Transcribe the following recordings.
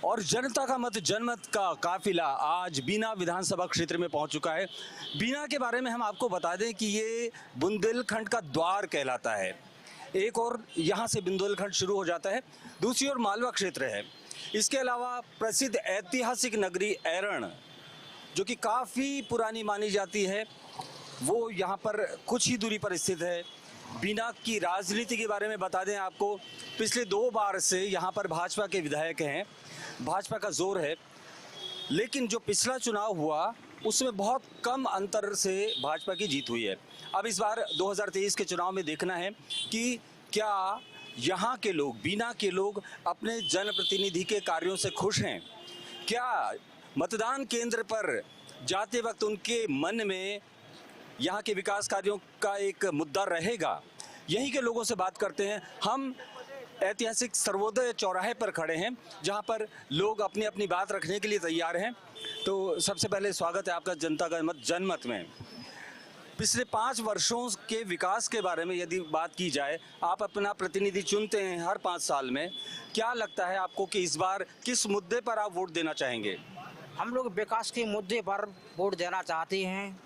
और जनता का मत जनमत का काफिला आज बीना विधानसभा क्षेत्र में पहुंच चुका है। बीना के बारे में हम आपको बता दें कि ये बुंदेलखंड का द्वार कहलाता है। एक और यहाँ से बुंदेलखंड शुरू हो जाता है, दूसरी ओर मालवा क्षेत्र है। इसके अलावा प्रसिद्ध ऐतिहासिक नगरी ऐरण जो कि काफ़ी पुरानी मानी जाती है, वो यहाँ पर कुछ ही दूरी पर स्थित है। बीना की राजनीति के बारे में बता दें आपको, पिछले 2 बार से यहाँ पर भाजपा के विधायक हैं, भाजपा का जोर है। लेकिन जो पिछला चुनाव हुआ उसमें बहुत कम अंतर से भाजपा की जीत हुई है। अब इस बार 2023 के चुनाव में देखना है कि क्या यहाँ के लोग, बीना के लोग अपने जनप्रतिनिधि के कार्यों से खुश हैं। क्या मतदान केंद्र पर जाते वक्त उनके मन में यहाँ के विकास कार्यों का एक मुद्दा रहेगा। यहीं के लोगों से बात करते हैं। हम ऐतिहासिक सर्वोदय चौराहे पर खड़े हैं जहाँ पर लोग अपनी अपनी बात रखने के लिए तैयार हैं। तो सबसे पहले स्वागत है आपका जनता का मत जनमत में। पिछले 5 वर्षों के विकास के बारे में यदि बात की जाए, आप अपना प्रतिनिधि चुनते हैं हर 5 साल में, क्या लगता है आपको कि इस बार किस मुद्दे पर आप वोट देना चाहेंगे? हम लोग विकास के मुद्दे पर वोट देना चाहते हैं।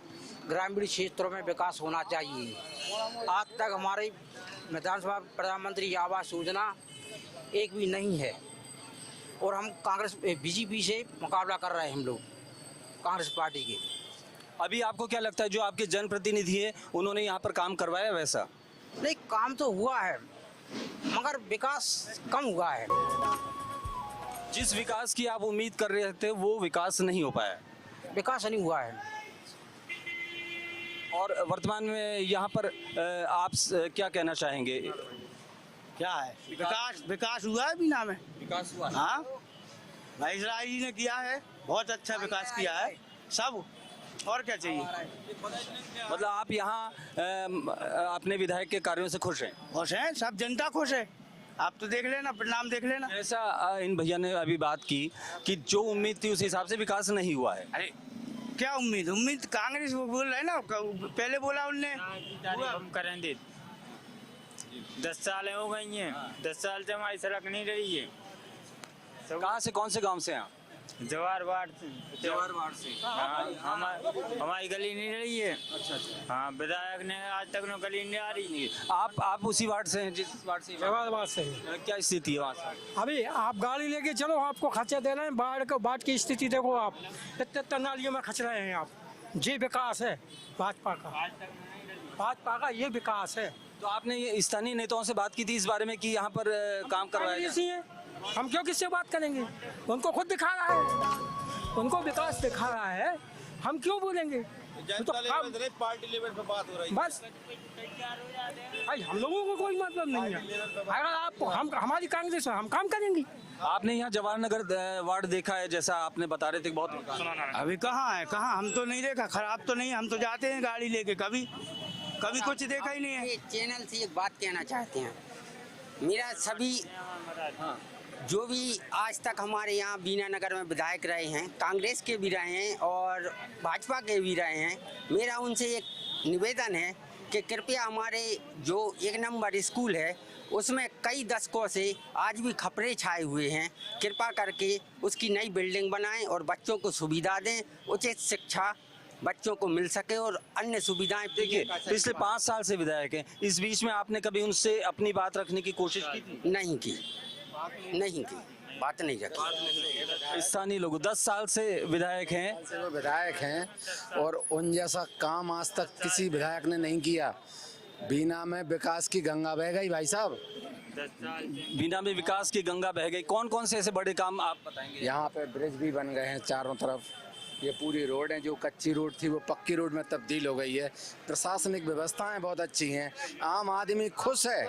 ग्रामीण क्षेत्रों में विकास होना चाहिए। आज तक हमारे विधानसभा प्रधानमंत्री आवास योजना एक भी नहीं है और हम कांग्रेस बीजेपी से मुकाबला कर रहे हैं, हम लोग कांग्रेस पार्टी के। अभी आपको क्या लगता है जो आपके जनप्रतिनिधि हैं उन्होंने यहाँ पर काम करवाया वैसा? नहीं, काम तो हुआ है मगर विकास कम हुआ है। जिस विकास की आप उम्मीद कर रहे थे वो विकास नहीं हो पाया, विकास नहीं हुआ है। और वर्तमान में यहाँ पर आप क्या कहना चाहेंगे? क्या है विकास हुआ है बीना में? विकास हुआ? हाँ, भाई जी ने किया है, बहुत अच्छा विकास किया है सब। और क्या चाहिए? मतलब आप यहाँ अपने विधायक के कार्यों से खुश हैं? खुश हैं, सब जनता खुश है। आप तो देख लेना, परिणाम देख लेना। ऐसा इन भैया ने अभी बात की कि जो उम्मीद थी उस हिसाब से विकास नहीं हुआ है। अरे क्या उम्मीद कांग्रेस वो बोल रहे ना, पहले बोला उनने हम करेंगे। 10 साल हो गई हैं, 10 साल से हमारी सड़क नहीं रही है। कहाँ से, कौन से गांव से हैं आप? जवार वार्ड से। हाँ, हमारी गली नहीं रही है। अच्छा अच्छा। हाँ, विधायक ने आज तक गली नहीं आ रही। आप उसी वार्ड से हैं जिस वार्ड से? जवाहरबाद से। क्या स्थिति है वहाँ से? अभी आप गाड़ी लेके चलो, आपको खर्चा दे रहे हैं। बाढ़ की स्थिति देखो आप, इतने नालियों में खच रहे हैं आप। ये विकास है भाजपा का ये विकास है। तो आपने ये स्थानीय नेताओं से बात की थी इस बारे में कि यहाँ पर काम करवाया जाए? हम क्यों किससे बात करेंगे? उनको खुद दिखा रहा है, उनको विकास दिखा रहा है, हम क्यों बोलेंगे? तो पार्टी लेवल पे बात हो रही है बस भाई, हम लोगों को कोई मतलब नहीं है। अगर आप हमारी कांग्रेस है, हम काम करेंगे। आपने यहाँ जवाहर नगर वार्ड देखा है, जैसा आपने बता रहे थे बहुत? अभी कहाँ है, कहाँ? हम तो नहीं देखा, खराब तो नहीं। हम तो जाते हैं गाड़ी लेके, कभी कुछ देखा ही नहीं है। चैनल से एक बात कहना चाहते हैं। मेरा सभी जो भी आज तक हमारे यहाँ बीना नगर में विधायक रहे हैं, कांग्रेस के भी रहे हैं और भाजपा के भी रहे हैं, मेरा उनसे एक निवेदन है कि कृपया हमारे जो 1 नंबर स्कूल है उसमें कई दशकों से आज भी खपरे छाए हुए हैं। कृपा करके उसकी नई बिल्डिंग बनाएं और बच्चों को सुविधा दें, उचित शिक्षा बच्चों को मिल सके और अन्य सुविधाएं। देखिए, पिछले 5 साल से विधायक हैं, इस बीच में आपने कभी उनसे अपनी बात रखने की कोशिश की थी? नहीं की, बात नहीं रखी। स्थानीय लोग 10 साल से विधायक हैं और उन जैसा काम आज तक किसी विधायक ने नहीं किया। बीना में विकास की गंगा बह गई भाई साहब। बीना में विकास की गंगा बह गई। कौन कौन से ऐसे बड़े काम आप बताएंगे? यहाँ पे ब्रिज भी बन गए हैं चारों तरफ। ये पूरी रोड है, जो कच्ची रोड थी वो पक्की रोड में तब्दील हो गई है। प्रशासनिक व्यवस्थाएं बहुत अच्छी हैं, आम आदमी खुश है,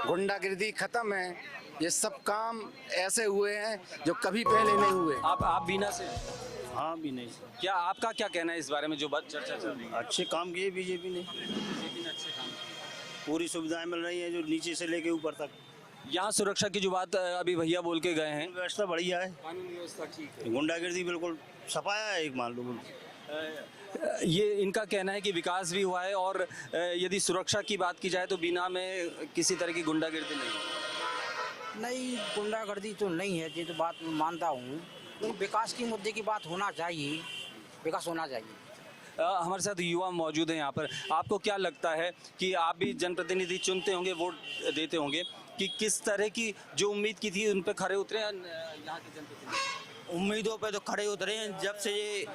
गुंडागिर्दी खत्म है। ये सब काम ऐसे हुए हैं जो कभी पहले नहीं हुए। आप बीना से? हाँ, भी नहीं। क्या आपका क्या कहना है इस बारे में जो बात चर्चा चल रही है? अच्छे काम किए बीजेपी ने, पूरी सुविधाएं मिल रही हैं जो नीचे से लेके ऊपर तक। यहाँ सुरक्षा की जो बात अभी भैया बोल के गए हैं, व्यवस्था बढ़िया है, कानून व्यवस्था ठीक है, गुंडागिर्दी बिल्कुल सफाया है। एक मान लो ये इनका कहना है कि विकास भी हुआ है और यदि सुरक्षा की बात की जाए तो बीना में किसी तरह की गुंडागिर्दी नहीं है। नहीं, गुंडागर्दी तो नहीं है, ये तो बात मैं मानता हूँ। लेकिन विकास की मुद्दे की बात होना चाहिए, विकास होना चाहिए। हमारे साथ युवा मौजूद हैं यहाँ पर। आपको क्या लगता है कि आप भी जनप्रतिनिधि चुनते होंगे, वोट देते होंगे, कि किस तरह की जो उम्मीद की थी उन पे खरे उतरे हैं यहाँ के जनप्रतिनिधि? उम्मीदों पे तो खड़े उतरे हैं। जब से ये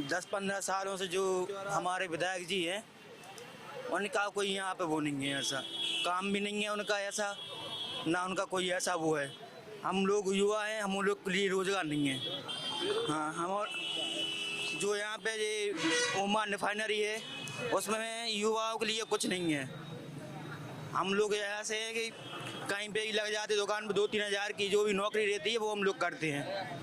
10-15 सालों से जो हमारे विधायक जी हैं, उनका कोई यहाँ पे वो नहीं है, ऐसा काम भी नहीं है उनका, ऐसा ना उनका कोई ऐसा वो है। हम लोग युवा हैं, हम लोग के लिए रोजगार नहीं है। हाँ, हम जो यहाँ पे ये ओमान रिफाइनरी है, उसमें युवाओं के लिए कुछ नहीं है। हम लोग ऐसे हैं कि कहीं पे ही लग जाते दुकान पे 2-3 हज़ार की जो भी नौकरी रहती है वो हम लोग करते हैं।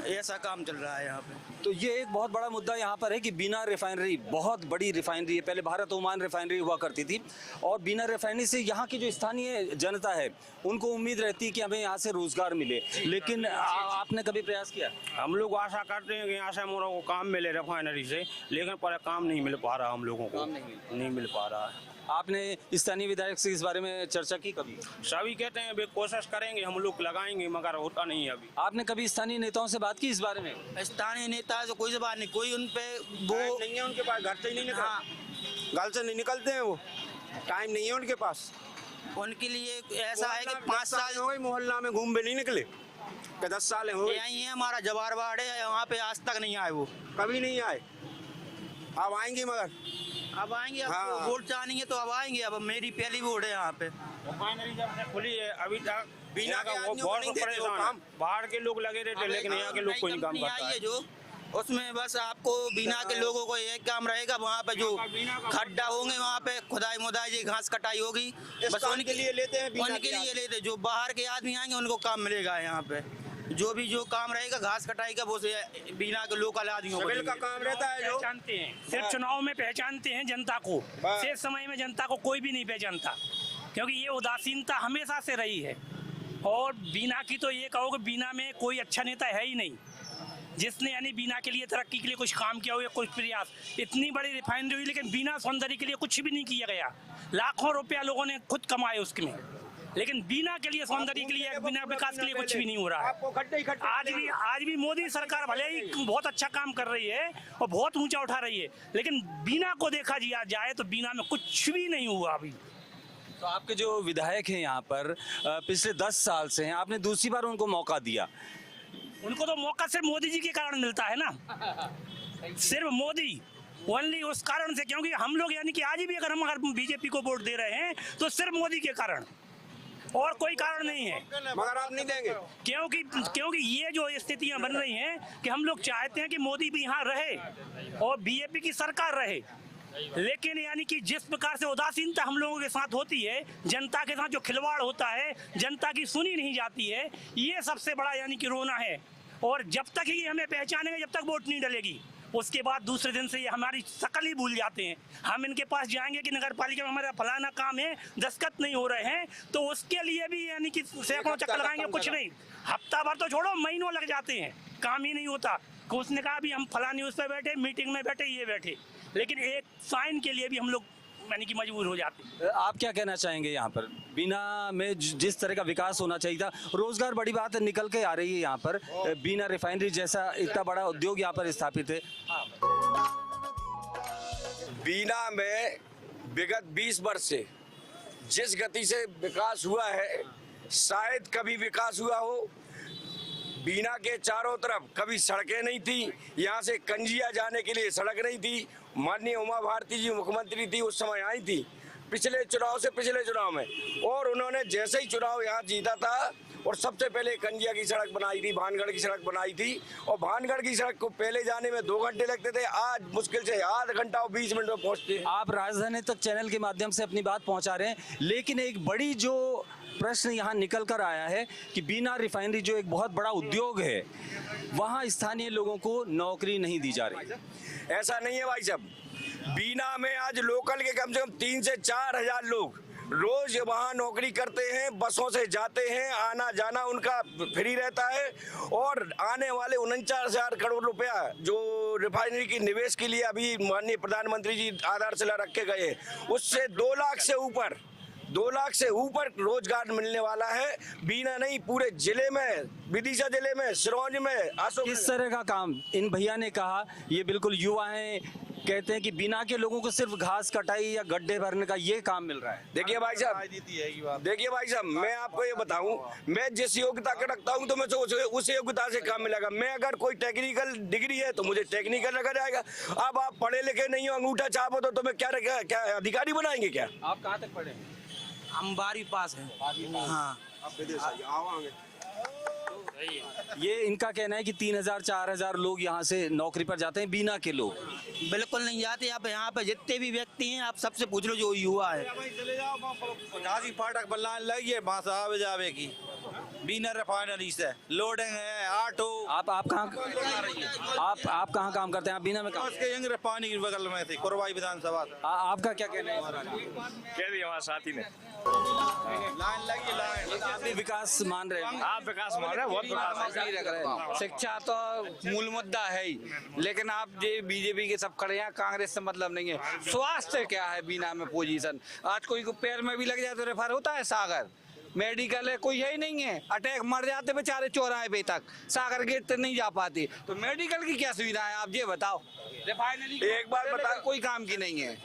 ऐसा काम चल रहा है यहाँ पे। तो ये एक बहुत बड़ा मुद्दा यहाँ पर है कि बीना रिफाइनरी, बहुत बड़ी रिफाइनरी है, पहले भारत ओमान रिफाइनरी हुआ करती थी, और बीना रिफाइनरी से यहाँ की जो स्थानीय जनता है उनको उम्मीद रहती है कि हमें यहाँ से रोजगार मिले। लेकिन आपने कभी प्रयास किया? हम लोग आशा करते हैं कि यहाँ से हम लोगों को काम मिले रिफाइनरी से, लेकिन पर काम नहीं मिल पा रहा, हम लोगों को नहीं मिल पा रहा है। आपने स्थानीय विधायक से इस बारे में चर्चा की कभी? सभी कहते हैं वे कोशिश करेंगे, हम लोग लगाएंगे, मगर होता नहीं है अभी। आपने कभी स्थानीय नेताओं से बात की इस बारे में? स्थानीय नेता से कोई से बात नहीं, कोई उन पे वो नहीं है उनके पास, घर से ही नहीं निकल, घर से नहीं निकलते हैं वो, टाइम नहीं है उनके पास। उनके लिए ऐसा है कि 5 साल हो गए मोहल्ला में घूम भी नहीं निकले, कि 10 साल हो गए। यही है हमारा जवार वार्ड है, वहाँ पे आज तक नहीं आए वो, कभी नहीं आए। अब आएंगे, मगर अब आएंगे। अब हाँ। वोट चाहेंगे तो अब आएंगे। अब मेरी पहली वोट है यहाँ पे। रिफाइनरी जब से खुली है अभी तक बिना यहाँ का के वो आदमियों को बहुत नहीं देते वो परेशान काम। है। बाहर के लोग लगे रहते, लेकिन यहाँ के लोग कोई नहीं काम करता है। जो उसमें बस आपको बिना के लोगों को एक काम रहेगा, वहाँ पे जो खड्डा होंगे वहाँ पे खुदाई मुदाई जी घास कटाई होगी, बस उनके लिए लेते हैं, उनके लिए लेते। जो बाहर के आदमी आएंगे उनको काम मिलेगा यहाँ पे। जो भी जो काम रहेगा घास कटाई का वो से बिना के लोकल आदमियों को का काम रहता है जो पहचानते हैं, सिर्फ चुनाव में पहचानते हैं जनता को, शेष समय में जनता को कोई भी नहीं पहचानता, क्योंकि ये उदासीनता हमेशा से रही है। और बीना की तो ये कहो कि बीना में कोई अच्छा नेता है ही नहीं जिसने यानी बीना के लिए तरक्की के लिए कुछ काम किया हो या कुछ प्रयास। इतनी बड़ी रिफाइनरी हुई लेकिन बीना सौंदर्य के लिए कुछ भी नहीं किया गया। लाखों रुपया लोगों ने खुद कमाए उसमें, लेकिन बीना के लिए सौंदर्य के लिए, बिना विकास के लिए कुछ भी नहीं हो रहा है। आज भी मोदी सरकार भले ही बहुत अच्छा काम कर रही है और बहुत ऊंचा उठा रही है, लेकिन बीना को देखा जाए तो बीना में कुछ भी नहीं हुआ अभी। तो आपके जो विधायक हैं यहाँ पर पिछले 10 साल से हैं, आपने दूसरी बार उनको मौका दिया। उनको तो मौका सिर्फ मोदी जी के कारण मिलता है ना, सिर्फ मोदी, ओनली उस कारण से, क्योंकि हम लोग यानी कि आज भी अगर बीजेपी को वोट दे रहे हैं तो सिर्फ मोदी के कारण, और कोई कारण नहीं है। मगर आप नहीं देंगे, क्योंकि ये जो स्थितियां बन रही हैं कि हम लोग चाहते हैं कि मोदी भी यहाँ रहे और बीजेपी की सरकार रहे, लेकिन यानी कि जिस प्रकार से उदासीनता हम लोगों के साथ होती है, जनता के साथ जो खिलवाड़ होता है, जनता की सुनी नहीं जाती है, ये सबसे बड़ा यानी कि रोना है। और जब तक ये हमें पहचानेंगे, जब तक वोट नहीं डलेगी, उसके बाद दूसरे दिन से ये हमारी शकल ही भूल जाते हैं। हम इनके पास जाएंगे कि नगर पालिका में हमारा फलाना काम है, दस्तखत नहीं हो रहे हैं, तो उसके लिए भी यानी कि सैकड़ों चक्कर लगाएंगे, कुछ नहीं, हफ्ता भर तो छोड़ो, महीनों लग जाते हैं, काम ही नहीं होता। उसने कहा भी हम फलानी उस पर बैठे, मीटिंग में बैठे, ये बैठे, लेकिन एक साइन के लिए भी हम लोग यानी कि मजबूर हो जाते हैं। आप क्या कहना चाहेंगे यहाँ पर? बीना में जिस तरह का विकास होना चाहिए था, रोजगार बड़ी बात है, निकल के आ रही है यहाँ पर, बीना रिफाइनरी जैसा इतना बड़ा उद्योग यहाँ पर स्थापित है। बीना में विगत 20 वर्ष से जिस गति से विकास हुआ है, शायद कभी विकास हुआ हो। बीना के चारों तरफ कभी सड़कें नहीं थी, यहाँ से कंजिया जाने के लिए सड़क नहीं थी। माननीय उमा भारती जी मुख्यमंत्री थी, उस समय आई थी पिछले चुनाव में, और उन्होंने जैसे ही चुनाव यहाँ जीता था और सबसे पहले कंजिया की सड़क बनाई थी, भानगढ़ की सड़क बनाई थी, और भानगढ़ की सड़क को पहले जाने में 2 घंटे लगते थे, आज मुश्किल से आधा घंटा और 20 मिनट में पहुँचते हैं। आप राजधानी तक चैनल के माध्यम से अपनी बात पहुँचा रहे हैं, लेकिन एक बड़ी जो प्रश्न यहाँ निकल कर आया है कि बीना रिफाइनरी जो एक बहुत बड़ा उद्योग है, वहाँ स्थानीय लोगों को नौकरी नहीं दी जा रही। ऐसा नहीं है भाई साहब, बीना में आज लोकल के कम से कम 3 से 4 हजार लोग रोज वहाँ नौकरी करते हैं, बसों से जाते हैं, आना जाना उनका फ्री रहता है, और आने वाले 49,000 करोड़ रुपया जो रिफाइनरी की निवेश के लिए अभी माननीय प्रधानमंत्री जी आधारशिला रखे गए, उससे 2 लाख से ऊपर 2 लाख से ऊपर रोजगार मिलने वाला है। बीना नहीं, पूरे जिले में, विदिशा जिले में, सिरोंज में, अशोक। किस तरह का काम इन भैया ने कहा, ये बिल्कुल युवा हैं, कहते हैं कि बीना के लोगों को सिर्फ घास कटाई या गड्ढे भरने का ये काम मिल रहा है। देखिए भाई साहब, मैं आपको ये बताऊं, मैं जिस योग्यता का रखता हूं तो मैं उस योग्यता से काम मिलेगा। मैं अगर कोई टेक्निकल डिग्री है तो मुझे टेक्निकल रखा जाएगा। अब आप पढ़े लिखे नहीं हो, अंगूठा छाप हो तो तुम्हें क्या अधिकारी बनाएंगे क्या? आप कहाँ तक पढ़े? हम 12वीं पास हैं। हाँ, ये इनका कहना है कि 3000-4000 लोग यहाँ से नौकरी पर जाते हैं, बीना के लोग। बिल्कुल नहीं जाते। आप यहाँ पे जितने भी व्यक्ति हैं, आप सबसे पूछ लो जो युवा है। गाजी फाटक बल्ला लगी है, वहाँ से आवे जावे की बीना रिफाइनरी से लोडिंग है, ऑटो। आप कहाँ काम करते हैं? आप बीना में काम? उसके यंग पानी के बगल में थे, कोरवाई विधानसभा। आपका क्या कहना है? कह दिया हमारे साथी ने। लाइन लगी, लाइन। आप भी विकास मान रहे हैं? आप विकास मान रहे हैं, बहुत विकास नहीं रख रहे। शिक्षा तो मूल मुद्दा है ही, लेकिन आप ये बीजेपी के सब खड़े हैं, कांग्रेस से मतलब नहीं है। स्वास्थ्य क्या है बीना में पोजीशन? आज कोई को पैर में भी लग जाए तो रेफर होता है सागर। मेडिकल है कोई है ही नहीं है, अटैक मर जाते बेचारे चौराहे पे तक, सागर गेट तक नहीं जा पाती। तो मेडिकल की क्या सुविधा है आप ये बताओ? रिफाइनरी एक बार बता, कोई काम की नहीं है।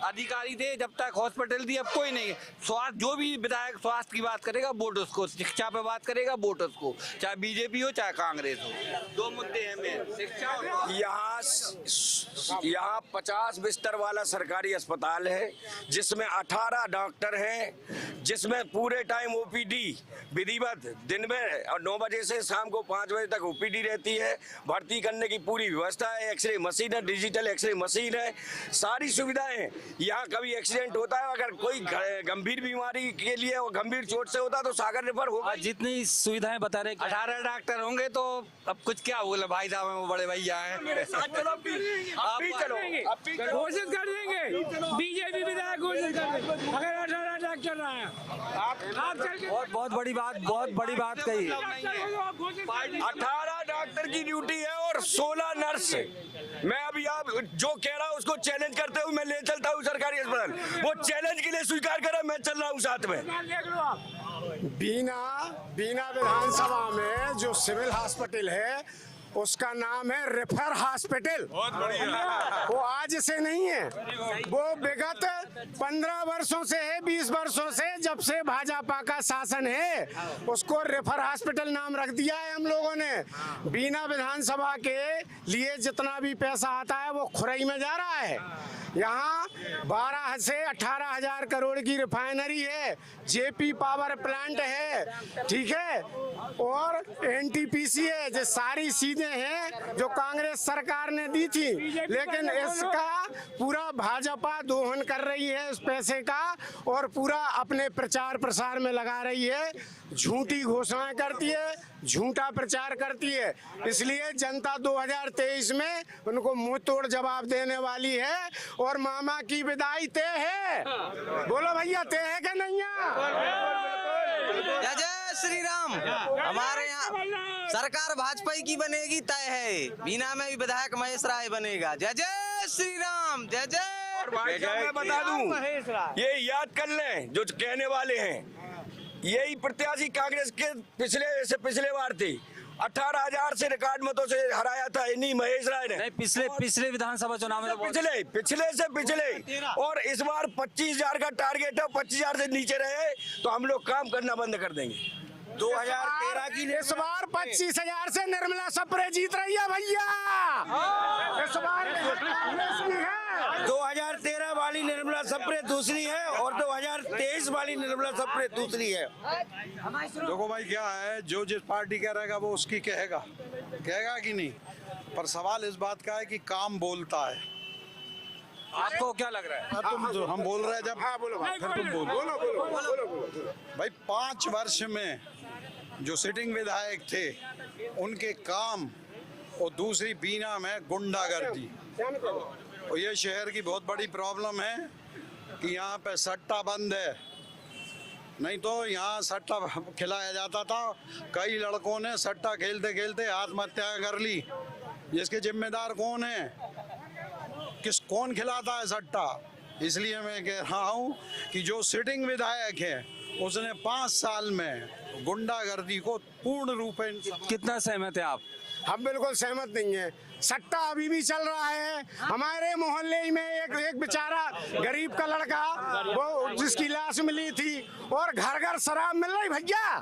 अधिकारी थे जब तक, हॉस्पिटल थी, अब कोई नहीं है। स्वास्थ्य, जो भी विधायक स्वास्थ्य की बात करेगा वोट उसको, शिक्षा पे बात करेगा वोट उसको, चाहे बीजेपी हो चाहे कांग्रेस हो। 2 मुद्दे हैं मेन, शिक्षा और यहाँ 50 बिस्तर वाला सरकारी अस्पताल है, जिसमें 18 डॉक्टर हैं, जिसमें पूरे टाइम ओपीडी विधिवत दिन में और 9 बजे से शाम को 5 बजे तक ओपीडी रहती है। भर्ती करने की पूरी व्यवस्था है, एक्सरे मशीन है, डिजिटल एक्सरे मशीन है, सारी सुविधाएं हैं। यहाँ कभी एक्सीडेंट होता है, अगर कोई गंभीर बीमारी के लिए और गंभीर चोट से होता है तो सागर रेफर होगा। जितनी सुविधाएं बता रहे हैं, 18 डॉक्टर होंगे तो अब कुछ क्या बोले भाई साहब, वो बड़े भैया हैं। घोषित कर देंगे, बीजेपी विधायक घोषित कर देंगे अगर 18 डॉक्टर रहा है। बहुत बड़ी बात कही। 18 डॉक्टर की ड्यूटी है और 16 नर्स। मैं अभी आप जो कह रहा हूँ उसको चैलेंज करते हुए मैं ले चलता हूँ सरकारी अस्पताल, वो चैलेंज के लिए स्वीकार करा, मैं चल रहा हूँ साथ में। बीना विधानसभा में जो सिविल हॉस्पिटल है उसका नाम है रेफर हॉस्पिटल। वो आज से नहीं है, वो विगत 15 वर्षों से है, 20 वर्षों से, जब से भाजपा का शासन है उसको रेफर हॉस्पिटल नाम रख दिया है हम लोगों ने। बीना विधानसभा के लिए जितना भी पैसा आता है वो खुरई में जा रहा है। यहाँ 12 से 18 हजार करोड़ की रिफाइनरी है, जेपी पावर प्लांट है, ठीक है, और एनटीपीसी है, जो सारी चीजें हैं जो कांग्रेस सरकार ने दी थी, लेकिन इसका पूरा भाजपा दोहन कर रही है इस पैसे का, और पूरा अपने प्रचार प्रसार में लगा रही है, झूठी घोषणाएं करती है, झूठा प्रचार करती है। इसलिए जनता 2023 में उनको मुंह तोड़ जवाब देने वाली है और मामा की विदाई तय है। बोलो भैया, तय है क्या नहीं जय जय श्री राम। हमारे यहाँ सरकार भाजपा की बनेगी, तय है। बीना में भी विधायक महेश राय बनेगा। जय जय श्री राम, जय जय। मैं बता दूं, ये याद कर लें जो कहने वाले हैं, यही प्रत्याशी कांग्रेस के पिछले बार थे, 18,000 से रिकॉर्ड मतों से हराया था इन्हीं महेश राय ने। नहीं, पिछले विधानसभा चुनाव में पिछले और इस बार 25,000 का टारगेट है। 25,000 से नीचे रहे तो हम लोग काम करना बंद कर देंगे। 2013 की इस बार 25,000 से निर्मला सप्रे जीत रही है भैया। इस बार 2013 वाली निर्मला सप्रे दूसरी है और 2023 वाली निर्मला सप्रे दूसरी है। देखो भाई, क्या है, जो जिस पार्टी कह रहेगा वो उसकी कहेगा कि नहीं, पर सवाल इस बात का है कि काम बोलता है। आपको क्या लग रहा है? हम बोल रहे हैं जब, हाँ बोलो, फिर तुम बोलो भाई। 5 वर्ष में जो सिटिंग विधायक थे उनके काम, और दूसरी बीना में गुंडागर्दी। और ये शहर की बहुत बड़ी प्रॉब्लम है कि यहाँ पे सट्टा बंद है, नहीं तो यहाँ सट्टा खिलाया जाता था। कई लड़कों ने सट्टा खेलते खेलते आत्महत्या कर ली। जिसके जिम्मेदार कौन है? कौन खिलाता है सट्टा? इसलिए मैं कह रहा हूँ कि जो सिटिंग विधायक है उसने 5 साल में गुंडागर्दी को पूर्ण रूप से। कितना सहमत है आप? हम बिल्कुल सहमत नहीं है। सट्टा अभी भी चल रहा है। हमारे मोहल्ले में एक बेचारा गरीब का लड़का, वो जिसकी लाश मिली थी, और घर घर शराब मिल रही भैया,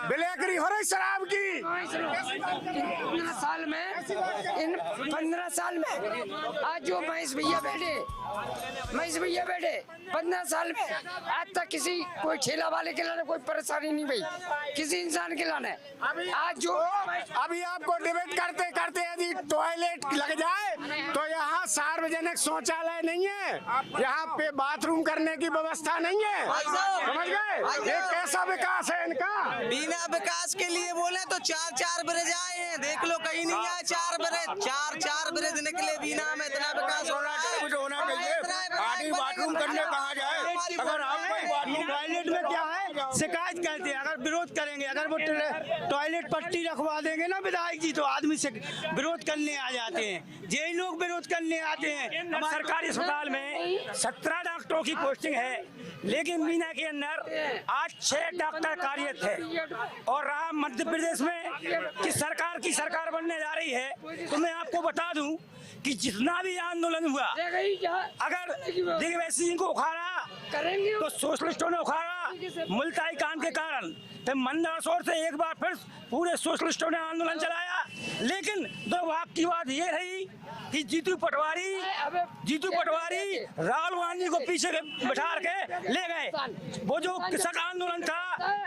बिलेकरी हो रही शराब की। 15 साल में, इन 15 साल में आज जो महेश भैया बैठे 15 साल में आज तक किसी कोई ठेला वाले के लाने कोई परेशानी नहीं भाई, किसी इंसान के लाने। आज जो अभी आपको डिबेट करते करते यदि टॉयलेट लग जाए तो यहाँ सार्वजनिक शौचालय नहीं है, यहाँ पे बाथरूम करने की व्यवस्था नहीं है। समझ गए? ये कैसा विकास है इनका? बिना विकास के लिए बोले तो 4 ब्रिज आए हैं, देख लो कहीं नहीं आए 4 ब्रिज निकले बिना में। इतना विकास होना चाहिए। बाथरूम करने कहाँ जाए? अगर आपको टॉयलेट में क्या है शिकायत करते हैं, अगर विरोध करेंगे, अगर वो टॉयलेट पट्टी रखवा देंगे ना विधायक जी, तो आदमी से विरोध करने आ जाते हैं। यही लोग विरोध करने आते हैं। सरकारी अस्पताल में 17 डॉक्टरों की पोस्टिंग है, लेकिन मीना के अंदर आज 6 डॉक्टर कार्यरत है। और रहा मध्य प्रदेश में कि सरकार बनने जा रही है, तो मैं आपको बता दूं कि जितना भी आंदोलन हुआ, अगर दिग्विजय सिंह को उखाड़ा तो सोशलिस्टों ने उखाड़ा मुल्ताई कांड के कारण, फिर मंदसौर से एक बार फिर पूरे सोशलिस्टों ने आंदोलन चलाया। लेकिन दुर्भाग्य की बात ये रही कि जीतू पटवारी राहुल गांधी को पीछे बैठा के ले गए। वो जो किसान आंदोलन था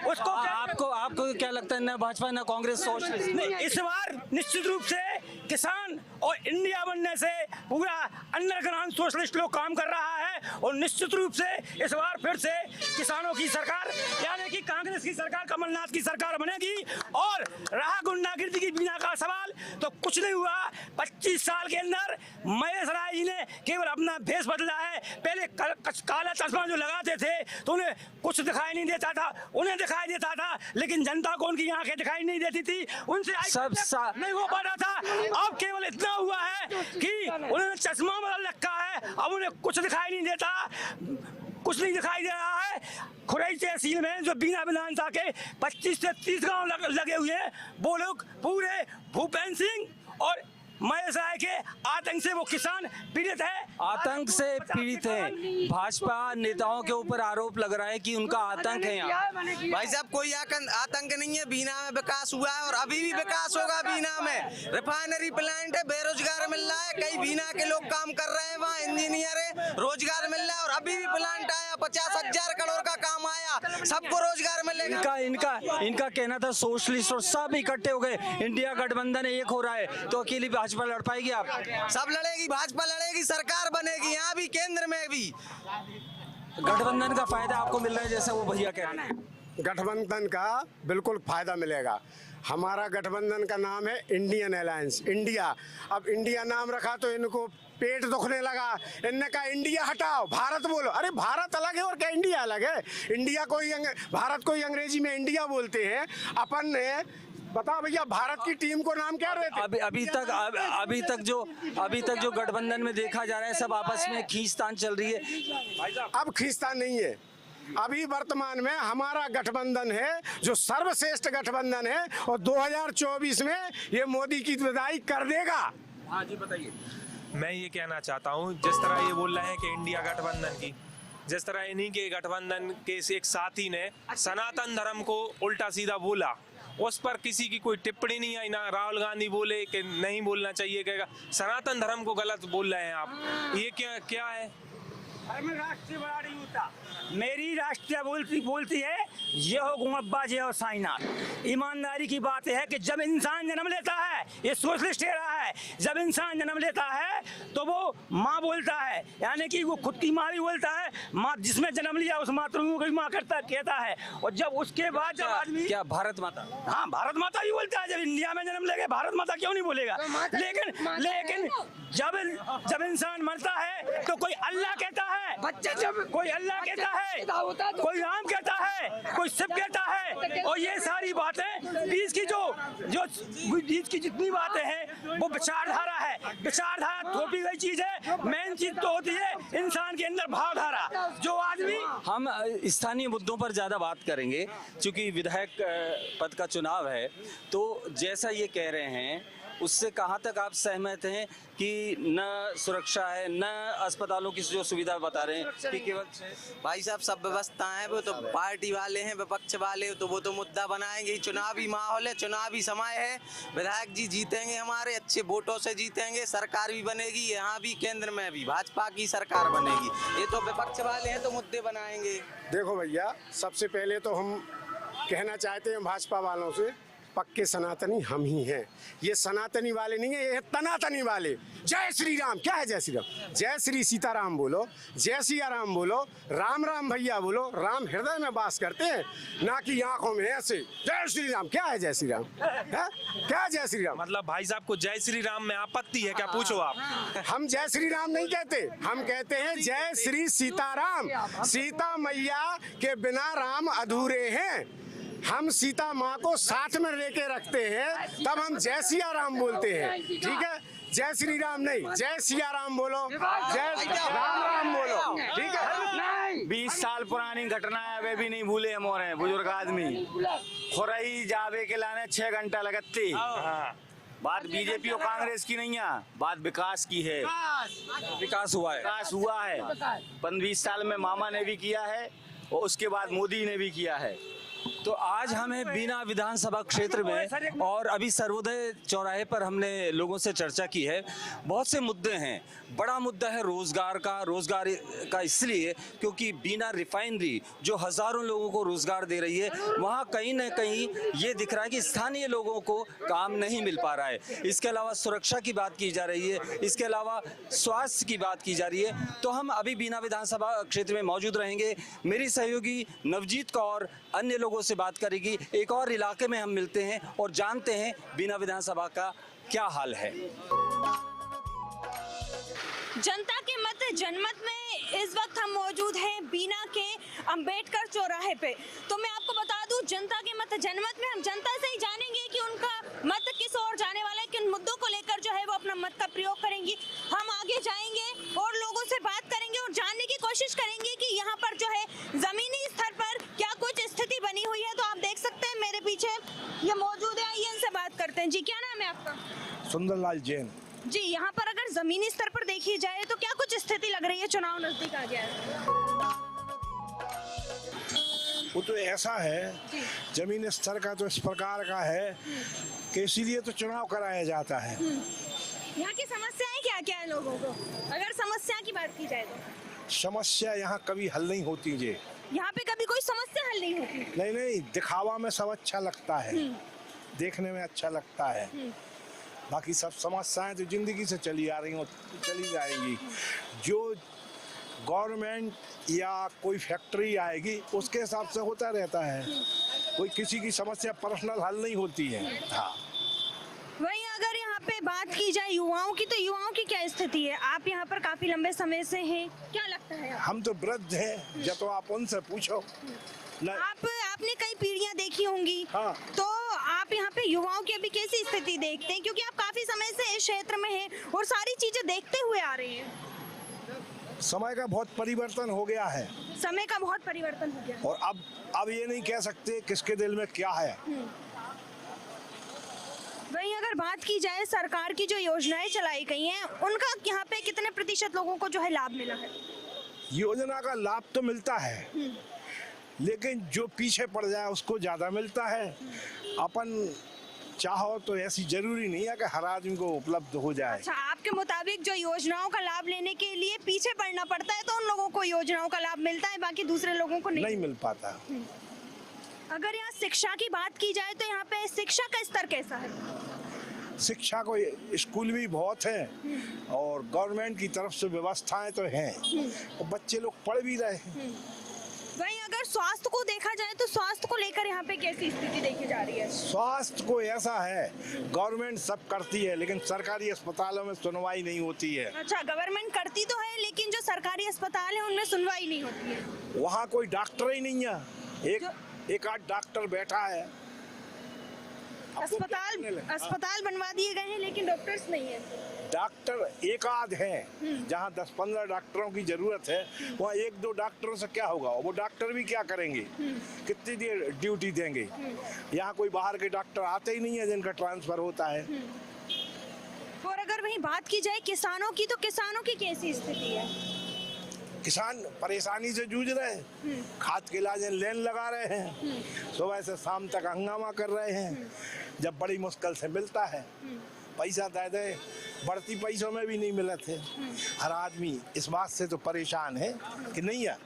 उसको आपको क्या लगता है, न भाजपा न कांग्रेस सोशलिस्ट? नहीं, इस बार निश्चित रूप से किसान और इंडिया बनने से पूरा अंडरग्राउंड सोशलिस्ट लोग काम कर रहा है, और निश्चित रूप से इस बार फिर से किसानों की सरकार यानी कि कांग्रेस की सरकार, कमलनाथ की सरकार बनेगी। और रहा गुंडागिर्दी की बिना का सवाल, तो कुछ नहीं हुआ। 25 साल के अंदर महेश राय जी ने केवल अपना भेष बदला है। पहले काला चश्मा जो लगाते थे तो उन्हें कुछ दिखाई नहीं देता था, उन्हें दिखाई देता था, लेकिन जनता को उनकी आंखें दिखाई नहीं देती थी, उनसे नहीं हो पा रहा था। अब केवल इतना हुआ है कि उन्होंने चश्मा बदल रखा है, अब उन्हें कुछ दिखाई नहीं देता, कुछ नहीं दिखाई दे रहा है। खुरई तहसील में जो बीना विधानसभा के 25 से 30 गांव लगे हुए हैं, वो लोग पूरे भूपेंद्र सिंह और महेश राय के आतंक से वो किसान पीड़ित है। आतंक से पीड़ित है। भाजपा नेताओं के ऊपर आरोप लग रहा है कि उनका आतंक है यहाँ। भाई साहब कोई आतंक नहीं है। बीना में विकास हुआ है और अभी भी विकास होगा। बीना में रिफाइनरी प्लांट है, बेरोजगार मिल रहा है, कई बीना के लोग काम कर रहे हैं, वहाँ इंजीनियर है, रोजगार मिल रहा है। और अभी भी प्लांट आया, 50,000 करोड़ का काम आया, सबको रोजगार मिलेगा। इनका कहना था सोशलिस्ट और सब इकट्ठे हो गए, इंडिया गठबंधन एक हो रहा है, तो अकेली भाजपा लड़ पाएगी? आप सब लड़ेगी, भाजपा लड़ेगी, सरकार बनेगी, यहाँ भी केंद्र में भी। गठबंधन का फायदा आपको मिल रहा है, जैसे वो भैया कह रहे हैं? गठबंधन का बिल्कुल फायदा मिलेगा। हमारा गठबंधन का नाम है इंडियन अलायंस, इंडिया। अब इंडिया नाम रखा तो इनको पेट दुखने लगा, इनने कहा इंडिया हटाओ, भारत बोलो। अरे भारत अलग है और क्या इंडिया अलग है? इंडिया को ही भारत को ही अंग्रेजी में इंडिया बोलते हैं। अपन ने बताओ भैया, भारत की टीम को नाम क्या रहते? अभी तक जो गठबंधन में देखा जा रहा है, सब आपस में खींचतान चल रही है। अब खींचतान नहीं है। अभी वर्तमान में हमारा गठबंधन है जो सर्वश्रेष्ठ गठबंधन है, और 2024 में ये मोदी की विदाई कर देगा। हाँ जी बताइए। मैं ये कहना चाहता हूँ, जिस तरह ये बोल रहे हैं कि इंडिया गठबंधन की, जिस तरह इन्हीं के गठबंधन के एक साथी ने सनातन धर्म को उल्टा सीधा बोला, उस पर किसी की कोई टिप्पणी नहीं आई। ना राहुल गांधी बोले कि नहीं बोलना चाहिए, कहेगा सनातन धर्म को गलत बोल रहे हैं आप। ये क्या है? मेरी राष्ट्रीय बोलती है ये हो गुम्बा जय हो साईनाथ। ईमानदारी की बात है कि जब इंसान जन्म लेता है, ये सोशलिस्ट रहा है, जब इंसान जन्म लेता है तो वो माँ बोलता है, यानी कि वो खुद की माँ भी बोलता है। माँ जिसमें जन्म लिया उस मातृभूमि को माँ कहता है। और जब उसके बाद जब आदमी क्या भारत माता, हाँ भारत माता भी बोलता है। जब इंडिया में जन्म लेगा भारत माता क्यों नहीं बोलेगा? लेकिन जब इंसान मरता है तो कोई अल्लाह कहता है, कोई अल्लाह कहता है, है, कोई राम कहता है, कोई शिव कहता है, और ये सारी बातें बीच की जो बीच की जितनी बातें हैं वो विचारधारा है। विचारधारा थोपी गई चीज है, मेन चीज तो होती है इंसान के अंदर भावधारा। जो आदमी हम स्थानीय मुद्दों पर ज़्यादा बात करेंगे क्योंकि विधायक पद का चुनाव है, तो जैसा ये कह रहे हैं उससे कहाँ तक आप सहमत हैं कि न सुरक्षा है, न अस्पतालों की जो सुविधा बता रहे हैं कि केवल भाई साहब सब व्यवस्था है, वो तो पार्टी वाले हैं, विपक्ष वाले तो वो तो मुद्दा बनाएंगे ही। चुनावी माहौल है, चुनावी समय है, विधायक जी जीतेंगे, हमारे अच्छे वोटों से जीतेंगे, सरकार भी बनेगी, यहाँ भी केंद्र में भी भाजपा की सरकार बनेगी। ये तो विपक्ष वाले हैं तो मुद्दे बनाएंगे। देखो भैया, सबसे पहले तो हम कहना चाहते हैं भाजपा वालों से, पक्के सनातनी हम ही हैं। ये सनातनी वाले नहीं है, ये तनातनी वाले। जय श्री राम, क्या है जय श्री राम? जय श्री सीताराम बोलो, जय सिया राम बोलो, राम राम भैया बोलो। राम हृदय में वास करते हैं, ना कि आंखों में ऐसे। जय श्री राम, क्या है जय श्री राम? है क्या है जय श्री राम? मतलब भाई साहब को जय श्री राम में आपत्ति है क्या? पूछो आप। हम जय श्री राम नहीं कहते, हम कहते हैं जय श्री सीताराम। सीता मैया के बिना राम अधूरे हैं। हम सीता माँ को साथ में लेके रखते हैं, तब हम जय सिया राम बोलते हैं, ठीक है? जय श्री राम नहीं, जय सिया राम बोलो, जय राम राम बोलो, ठीक है? 20 साल पुरानी घटना है, वे भी नहीं भूले हमारे बुजुर्ग आदमी। खुरई जावे के लाने 6 घंटा लगती। बात बीजेपी और कांग्रेस की नहीं है, बात विकास की है। विकास हुआ है, विकास हुआ है। 15-20 साल में मामा ने भी किया है और उसके बाद मोदी ने भी किया है। तो आज हमें बीना विधानसभा क्षेत्र में और अभी सर्वोदय चौराहे पर हमने लोगों से चर्चा की है। बहुत से मुद्दे हैं, बड़ा मुद्दा है रोजगार का इसलिए क्योंकि बीना रिफाइनरी जो हजारों लोगों को रोजगार दे रही है, वहाँ कहीं ना कहीं ये दिख रहा है कि स्थानीय लोगों को काम नहीं मिल पा रहा है। इसके अलावा सुरक्षा की बात की जा रही है, इसके अलावा स्वास्थ्य की बात की जा रही है। तो हम अभी बीना विधानसभा क्षेत्र में मौजूद रहेंगे। मेरी सहयोगी नवजीत कौर अन्य लोगों से बात करेगी। एक और इलाके में हम मिलते हैं और जानते हैं बीना विधानसभा का क्या हाल है। जनता के मत जनमत में इस वक्त हम मौजूद हैं बीना के अंबेडकर चौराहे पे। तो मैं आपको बता दूं, जनता के मत जनमत में हम जनता से ही जानेंगे कि उनका मत किस ओर जाने वाला है, किन मुद्दों को लेकर जो है वो अपना मत का प्रयोग करेंगी। हम आगे जाएंगे और लोगों से बात करेंगे और जानने की कोशिश करेंगे कि यहाँ पर जो है जमीनी स्तर पर क्या कुछ स्थिति बनी हुई है। तो आप देख सकते हैं मेरे पीछे ये मौजूद है, आइए इनसे बात करते हैं। जी क्या नाम है आपका? सुंदरलाल जैन। जी, यहाँ पर अगर जमीनी स्तर पर देखी जाए तो क्या कुछ स्थिति लग रही है? चुनाव नजदीक आ गया है। वो तो ऐसा है, जमीनी स्तर का तो इस प्रकार का है कि इसीलिए तो चुनाव कराया जाता है। यहाँ की समस्याएं क्या क्या है लोगों को, अगर समस्या की बात की जाए तो? समस्या यहाँ कभी हल नहीं होती जे। यहाँ पे कभी कोई समस्या हल नहीं होती? नहीं, दिखावा में सब अच्छा लगता है, देखने में अच्छा लगता है। बाकी सब समस्याएं तो जिंदगी से चली आ रही हैं, चली जाएंगी। जो गवर्नमेंट या कोई फैक्ट्री आएगी उसके हिसाब से होता रहता है। कोई किसी की समस्या पर्सनल हल नहीं होती है। हाँ, वहीं अगर यहाँ पे बात की जाए युवाओं की, तो युवाओं की क्या स्थिति है? आप यहाँ पर काफी लंबे समय से हैं, क्या लगता है आपको? हम तो वृद्ध हैं, जब तो आप उनसे पूछो। आपने कई पीढ़ियां देखी होंगी। हाँ। तो आप यहाँ पे युवाओं की अभी कैसी स्थिति देखते हैं, क्योंकि आप काफी समय से इस क्षेत्र में हैं और सारी चीजें देखते हुए आ रहे हैं? समय का बहुत परिवर्तन हो गया है। समय का बहुत परिवर्तन हो गया और अब ये नहीं कह सकते किसके दिल में क्या है। वहीं अगर बात की जाए सरकार की जो योजनाएं चलाई गई हैं, उनका यहाँ पे कितने प्रतिशत लोगों को जो है लाभ मिला है? योजना का लाभ तो मिलता है, लेकिन जो पीछे पड़ जाए उसको ज्यादा मिलता है। अपन चाहो तो ऐसी जरूरी नहीं है कि हर आदमी को उपलब्ध हो जाए। अच्छा, आपके मुताबिक जो योजनाओं का लाभ लेने के लिए पीछे पड़ना पड़ता है, तो उन लोगों को योजनाओं का लाभ मिलता है, बाकी दूसरे लोगों को नहीं मिल पाता। अगर यहाँ शिक्षा की बात की जाए तो यहाँ पे शिक्षा का स्तर कैसा है? शिक्षा को स्कूल भी बहुत है और गवर्नमेंट की तरफ से व्यवस्थाएं तो हैं और बच्चे लोग पढ़ भी रहे हैं। वहीं अगर स्वास्थ्य को देखा जाए तो स्वास्थ्य को लेकर यहाँ पे कैसी स्थिति देखी जा रही है? स्वास्थ्य को ऐसा है, गवर्नमेंट सब करती है लेकिन सरकारी अस्पतालों में सुनवाई नहीं होती है। अच्छा, गवर्नमेंट करती तो है लेकिन जो सरकारी अस्पताल है उनमें सुनवाई नहीं होती है। वहाँ कोई डॉक्टर ही नहीं है, एक आध डॉक्टर बैठा है। अस्पताल बनवा दिए गए हैं लेकिन डॉक्टर्स नहीं है। डॉक्टर एक आध है, जहाँ 10-15 डॉक्टरों की जरूरत है वहाँ 1-2 डॉक्टरों से क्या होगा? वो डॉक्टर भी क्या करेंगे? कितनी देर ड्यूटी देंगे? यहाँ कोई बाहर के डॉक्टर आते ही नहीं है जिनका ट्रांसफर होता है। और अगर वहीं बात की जाए किसानों की, तो किसानों की कैसी स्थिति है? किसान परेशानी से जूझ रहे हैं, खाद के लाजे लेन लगा रहे हैं, सुबह से शाम तक हंगामा कर रहे हैं, जब बड़ी मुश्किल से मिलता है। पैसा दे दे, बढ़ती पैसों में भी नहीं मिले थे। हर आदमी इस बात से तो परेशान है कि नहीं है।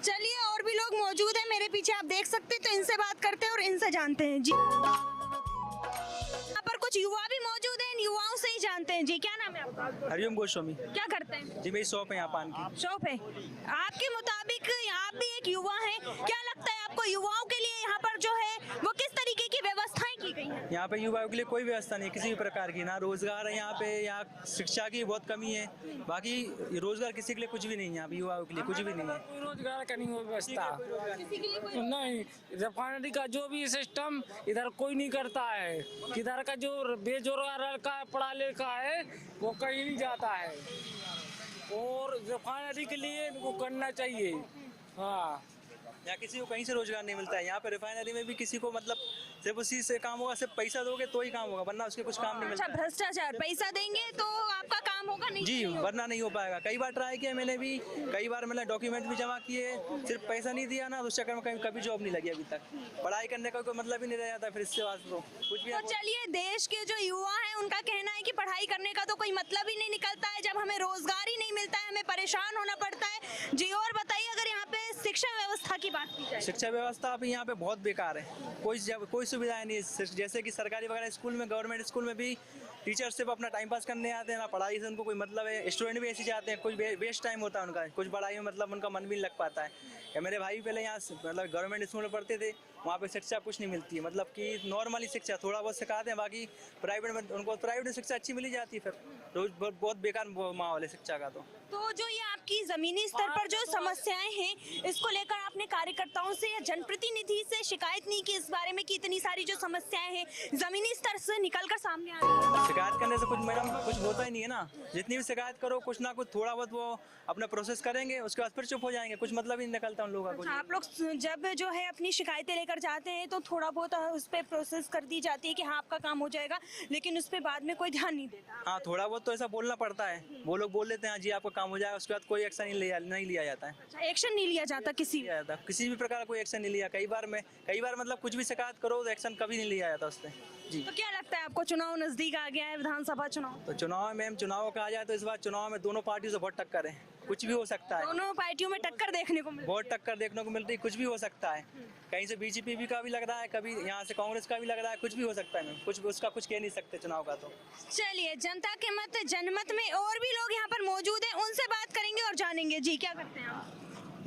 चलिए, और भी लोग मौजूद हैं मेरे पीछे, आप देख सकते हैं, तो इनसे बात करते हैं और इनसे जानते हैं। जी, यहाँ पर कुछ युवा भी मौजूद हैं, इन युवाओं से ही जानते हैं। जी, क्या नाम है आपका? हरिओम गोस्वामी। क्या करते हैं? जी, मेरी शॉप है यहाँ पान की। शॉप है। आपके मुताबिक आप भी एक युवा हैं, क्या लगता है आपको युवाओं के लिए यहाँ पर जो है वो किस तरीके की व्यवस्थाएं की गई हैं? यहाँ पे युवाओं के लिए कोई व्यवस्था नहीं, किसी भी प्रकार की, ना रोजगार है यहाँ पे, यहाँ शिक्षा की बहुत कमी है, बाकी रोजगार किसी के लिए कुछ भी नहीं है। यहाँ पे युवाओं के लिए कुछ भी नहीं है, कोई रोजगार का नहीं व्यवस्था नहीं। रिफाइनरी का जो भी सिस्टम इधर कोई नहीं करता है, इधर का जो बेरोजगार लड़का पढ़ा लिखा है वो कहीं नहीं जाता है, और रिफाइनरी के लिए इनको करना चाहिए। हाँ, यहाँ किसी को कहीं से रोजगार नहीं मिलता है। यहाँ पे रिफाइनरी में भी किसी को मतलब सिर्फ उसी से काम होगा, सिर्फ पैसा दोगे तो ही काम होगा, वरना उसके कुछ काम नहीं मिलता। अच्छा, भ्रष्टाचार, पैसा देंगे तो आपका काम होगा, नहीं जी, नहीं वरना नहीं हो पाएगा। कई बार ट्राई किया मैंने भी, कई बार मैंने डॉक्यूमेंट भी जमा किए, सिर्फ पैसा नहीं दिया ना, उस चक्कर में कभी जॉब नहीं लगी अभी तक। पढ़ाई करने का कोई मतलब ही नहीं रह जाता फिर इससे बाद तो कुछ भी। तो चलिए, देश के जो युवा हैं उनका कहना है कि पढ़ाई करने का तो कोई मतलब ही नहीं निकलता है, जब हमें रोजगार ही नहीं मिलता है हमें परेशान होना पड़ता है। जी, और बताइए, अगर यहाँ पे शिक्षा व्यवस्था की बात की जाए? शिक्षा व्यवस्था अभी यहाँ पे बहुत बेकार है, कोई सुविधाएं नहीं है। जैसे कि सरकारी वगैरह स्कूल में, गवर्नमेंट स्कूल में भी टीचर सिर्फ अपना टाइम पास करने आते हैं, ना पढ़ाई से उनको कोई मतलब है। स्टूडेंट भी ऐसे जाते हैं, कुछ वेस्ट टाइम होता है उनका, कुछ पढ़ाई में मतलब उनका मन भी नहीं लग पाता है। या मेरे भाई पहले यहाँ मतलब गवर्नमेंट स्कूल में पढ़ते थे, वहाँ पे शिक्षा कुछ नहीं मिलती है, मतलब कि नॉर्मली शिक्षा थोड़ा बहुत सिखाते हैं, बाकी प्राइवेट में उनको प्राइवेट में शिक्षा अच्छी मिली जाती है, फिर रोज बहुत बेकार माहौल है शिक्षा का। तो जो ये आपकी जमीनी स्तर पर जो समस्याएं हैं, इसको लेकर आपने कार्यकर्ताओं से या जनप्रतिनिधि से शिकायत नहीं की इस बारे में कि इतनी सारी जो समस्याएं हैं जमीनी स्तर से निकलकर सामने आ रही है? शिकायत करने से कुछ मैडम कुछ होता ही नहीं है ना, जितनी भी शिकायत करो कुछ ना कुछ थोड़ा बहुत वो अपना प्रोसेस करेंगे, उसके बाद फिर चुप हो जाएंगे, कुछ मतलब ही नहीं निकलता उन लोगों का। आप लोग जब जो है अपनी शिकायतें लेकर जाते हैं तो थोड़ा बहुत उस पर प्रोसेस कर दी जाती है कि हाँ आपका काम हो जाएगा, लेकिन उस पर बाद में कोई ध्यान नहीं देता। हाँ, थोड़ा बहुत तो ऐसा बोलना पड़ता है, वो लोग बोल देते हैं जी आपका काम हो जाएगा, उसके बाद कोई एक्शन नहीं लिया जाता है। अच्छा, एक्शन नहीं लिया जाता किसी भी प्रकार का कोई एक्शन नहीं लिया। कई बार मतलब कुछ भी शिकायत करो तो एक्शन कभी नहीं लिया जाता उस पर। जी, तो क्या लगता है आपको, चुनाव नजदीक आ गया है, विधानसभा चुनाव? तो चुनाव में चुनाव का आ जाए तो इस बार चुनाव में दोनों पार्टियों से बहुत टक्कर है, कुछ भी हो सकता है। दोनों पार्टियों में टक्कर देखने को बहुत टक्कर देखने को मिल रही है, कुछ भी हो सकता है। कहीं से बीजेपी भी का भी लग रहा है, कभी यहाँ से कांग्रेस का भी लग रहा है, कुछ भी हो सकता है, कुछ उसका कुछ कह नहीं सकते चुनाव का। तो चलिए, जनता के मत जनमत में और भी लोग यहाँ पर मौजूद हैं, उनसे बात करेंगे और जानेंगे। जी, क्या करते हैं आप?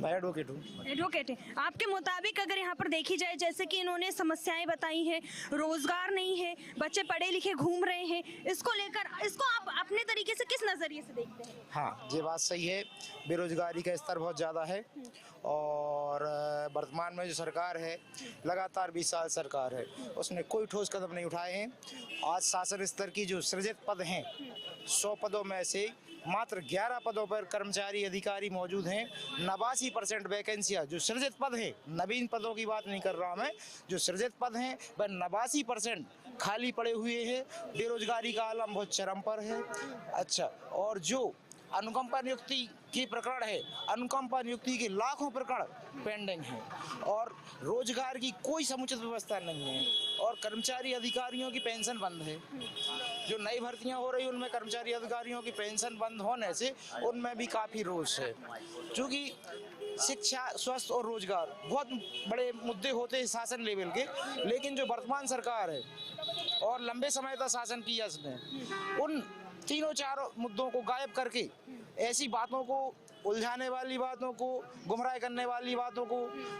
मैं एडवोकेट हूँ। एडवोकेट है। आपके मुताबिक अगर यहाँ पर देखी जाए, जैसे कि इन्होंने समस्याएं बताई हैं, रोजगार नहीं है, बच्चे पढ़े लिखे घूम रहे हैं, इसको लेकर इसको आप अपने तरीके से किस नजरिए से देखते हैं? हाँ, ये बात सही है, बेरोजगारी का स्तर बहुत ज़्यादा है, और वर्तमान में जो सरकार है, लगातार 20 साल सरकार है, उसने कोई ठोस कदम नहीं उठाए हैं। आज शासन स्तर की जो सृजित पद हैं, 100 पदों में से मात्र 11 पदों पर कर्मचारी अधिकारी मौजूद हैं। 89% वैकेंसियाँ जो सृजित पद हैं, नवीन पदों की बात नहीं कर रहा मैं, जो सृजित पद हैं वह 89% खाली पड़े हुए हैं। बेरोजगारी का आलम बहुत चरम पर है। अच्छा, और जो अनुकंपा नियुक्ति की प्रकरण है, अनुकंपा नियुक्ति के लाखों प्रकरण पेंडिंग हैं, और रोजगार की कोई समुचित व्यवस्था नहीं है, और कर्मचारी अधिकारियों की पेंशन बंद है। जो नई भर्तियां हो रही उनमें कर्मचारी अधिकारियों की पेंशन बंद होने से उनमें भी काफ़ी रोष है। क्योंकि शिक्षा, स्वास्थ्य और रोजगार बहुत बड़े मुद्दे होते हैं शासन लेवल के, लेकिन जो वर्तमान सरकार है और लंबे समय तक शासन किया इसने, उन तीनों चारों मुद्दों को गायब करके ऐसी बातों को उलझाने वाली बातों को, गुमराह करने वाली बातों को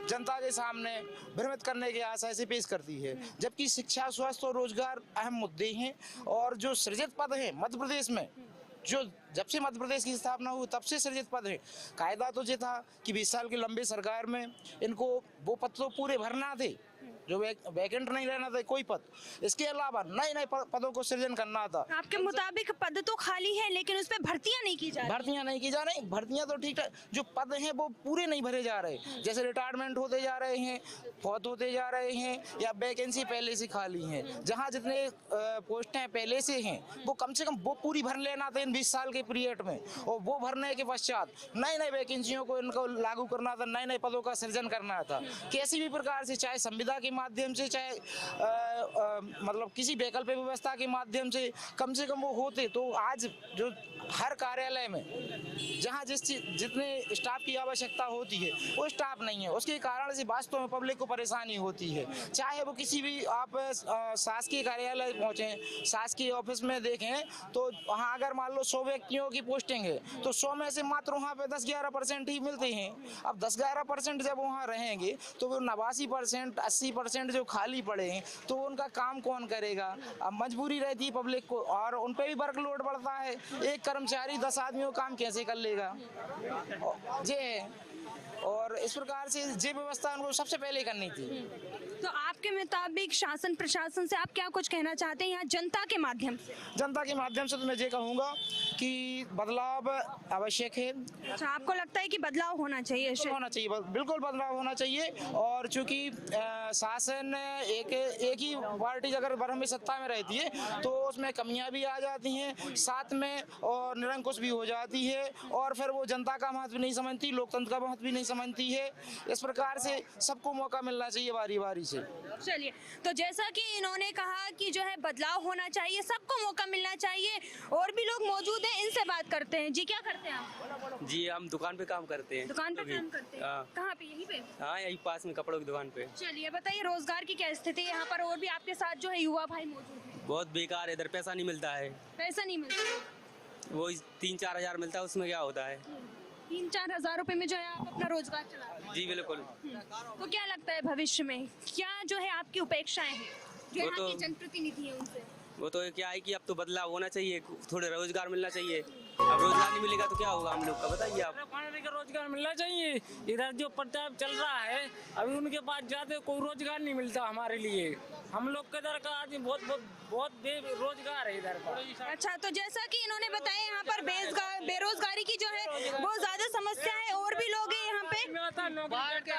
जनता के सामने भ्रमित करने के आशय से पेश करती है। जबकि शिक्षा, स्वास्थ्य और रोजगार अहम मुद्दे हैं और जो सृजित पद हैं मध्य प्रदेश में, जो जब से मध्य प्रदेश की स्थापना हुई तब से सृजित पद है। कायदा तो ये था कि 20 साल के लंबे सरकार में इनको वो पद तो पूरे भरना थे, जो वैकेंट नहीं रहना था कोई पद। इसके अलावा नए नए पदों को सृजन करना था। आपके मुताबिक पद तो खाली है लेकिन उस पे भर्तियां नहीं की जा रही। भर्तियां नहीं की जा रही, भर्तियां तो ठीक है, जो पद हैं वो पूरे नहीं भरे जा रहे। जैसे रिटायरमेंट होते जा रहे हैं, फौत होते जा रहे हैं, या वैकेंसी पहले से खाली है। जहाँ जितने पोस्टें पहले से हैं वो कम से कम वो पूरी भर लेना था इन 20 साल के पीरियड में, और वो भरने के पश्चात नए नए वैकेंसियों को इनको लागू करना था, नए नए पदों का सृजन करना था। किसी भी प्रकार से, चाहे संविदा के माध्यम से, चाहे मतलब किसी वैकल्पिक व्यवस्था के माध्यम से कम वो होते तो आज जो हर कार्यालय में जहां जितने स्टाफ की आवश्यकता होती है वो स्टाफ नहीं है। उसके कारण से वास्तव में पब्लिक को परेशानी होती है। चाहे वो किसी भी आप शासकीय कार्यालय पहुंचे, शासकीय ऑफिस में देखें तो वहाँ अगर मान लो 100 व्यक्तियों की पोस्टिंग है तो 100 में से मात्र वहाँ पे 10-11% ही मिलते हैं। अब 10-11% जब वहाँ रहेंगे तो वो 89%, 80% जो खाली पड़े हैं तो उनका काम कौन करेगा। अब मजबूरी रहती है पब्लिक को, और उन पे भी वर्कलोड बढ़ता है। एक कर्मचारी 10 आदमियों का काम कैसे कर लेगा, ये और इस प्रकार से ये व्यवस्था उनको सबसे पहले करनी थी। तो आपके मुताबिक शासन प्रशासन से आप क्या कुछ कहना चाहते हैं यहाँ जनता के माध्यम से? जनता के माध्यम से तो मैं ये कहूँगा कि बदलाव आवश्यक है। अच्छा, आपको लगता है कि बदलाव होना चाहिए? होना चाहिए, बिल्कुल बदलाव होना चाहिए। और चूंकि शासन एक ही पार्टी अगर बार में सत्ता में रहती है तो उसमें कमियां भी आ जाती हैं, साथ में और निरंकुश भी हो जाती है, और फिर वो जनता का महत्व नहीं समझती, लोकतंत्र का महत्व भी नहीं समझती है। इस प्रकार से सबको मौका मिलना चाहिए बारी बारी से। चलिए, तो जैसा कि इन्होंने कहा कि जो है बदलाव होना चाहिए, सबको मौका मिलना चाहिए, और भी लोग मौजूद हैं, इनसे बात करते हैं। जी, क्या करते हैं आप? जी, हम दुकान पे काम करते हैं। दुकान पे काम करते हैं? कहाँ पे? यहीं पे? हाँ, यहीं पास में कपड़ों की दुकान पे। चलिए, बताइए रोजगार की क्या स्थिति है यहाँ पर, और भी आपके साथ जो है युवा भाई मौजूद है? बहुत बेकार है, इधर पैसा नहीं मिलता है। पैसा नहीं मिलता? वो 3-4 हजार मिलता है, उसमें क्या होता है? 3-4 हजार रुपए में जो है आप अपना रोजगार चलाते हैं? जी बिल्कुल। तो क्या लगता है भविष्य में क्या जो है आपकी अपेक्षाएं हैं जो यहाँ के जनप्रतिनिधि हैं उनसे? वो तो क्या है कि अब तो बदलाव होना चाहिए, थोड़े रोजगार मिलना चाहिए। अब रोजगार नहीं मिलेगा तो क्या होगा हम लोग का, बताइए आप। खाने का रोजगार मिलना चाहिए। इधर जो प्रचार चल रहा है अभी उनके पास जाते कोई रोजगार नहीं मिलता हमारे लिए। हम लोग के इधर का आदमी बहुत बेरोजगार है इधर का। अच्छा, तो जैसा कि इन्होंने बताया यहाँ पर बेरोजगारी की जो है बहुत ज्यादा समस्या है, और भी लोग हैं यहाँ पे। बाहर के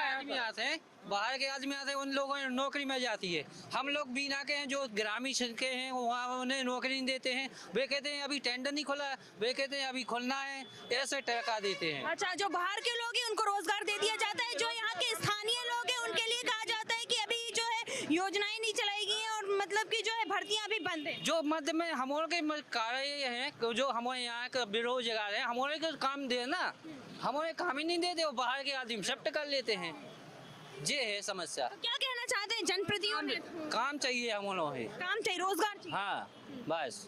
आदमी आते हैं, उन लोगों ने नौकरी मिल जाती है। हम लोग बीना के हैं जो ग्रामीण क्षेत्र के हैं वहाँ उन्हें नौकरी नहीं देते हैं। वे कहते हैं अभी टेंडर नहीं खुला, वे कहते हैं अभी खुलना है, ऐसे टका देते हैं। अच्छा, जो बाहर के लोग हैं उनको रोजगार दे दिया जाता है, जो यहाँ के स्थानीय लोग हैं उनके लिए कहा जाता है कि अभी जो है योजनाएं नहीं चलाई गई हैं, और मतलब कि जो है भर्तियां अभी बंद है। जो मध्य में हमारे के कार्य हैं, जो हमारे यहाँ के बेरोजगार है, हमारे को काम दे ना, हमारे काम ही नहीं देते, वो बाहर के आदमी शिफ्ट कर लेते हैं। ये है समस्या। तो क्या कहना चाहते हैं जनप्रतिनिधि? काम चाहिए हमारे, काम चाहिए, रोजगार चाहिए। हाँ बस।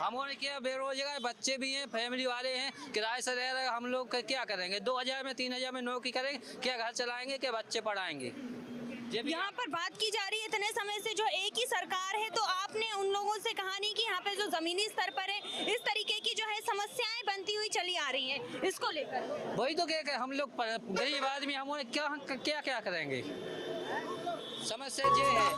हमारे क्या बेरोजगार बच्चे भी हैं, फैमिली वाले हैं, किराए से रह रहे, हम लोग क्या करेंगे? 2000 में 3000 में नौकरी करेंगे, क्या घर चलाएंगे, क्या बच्चे पढ़ाएंगे? यहाँ पर बात की जा रही है इतने समय से जो एक ही सरकार है, तो आपने उन लोगों से कहा नहीं कि यहाँ पे जो जमीनी स्तर पर है इस तरीके की जो है समस्याएं बनती हुई चली आ रही हैं, इसको लेकर? वही तो क्या हम लोग गरीब आदमी हमारे क्या करेंगे, समस्या ये है।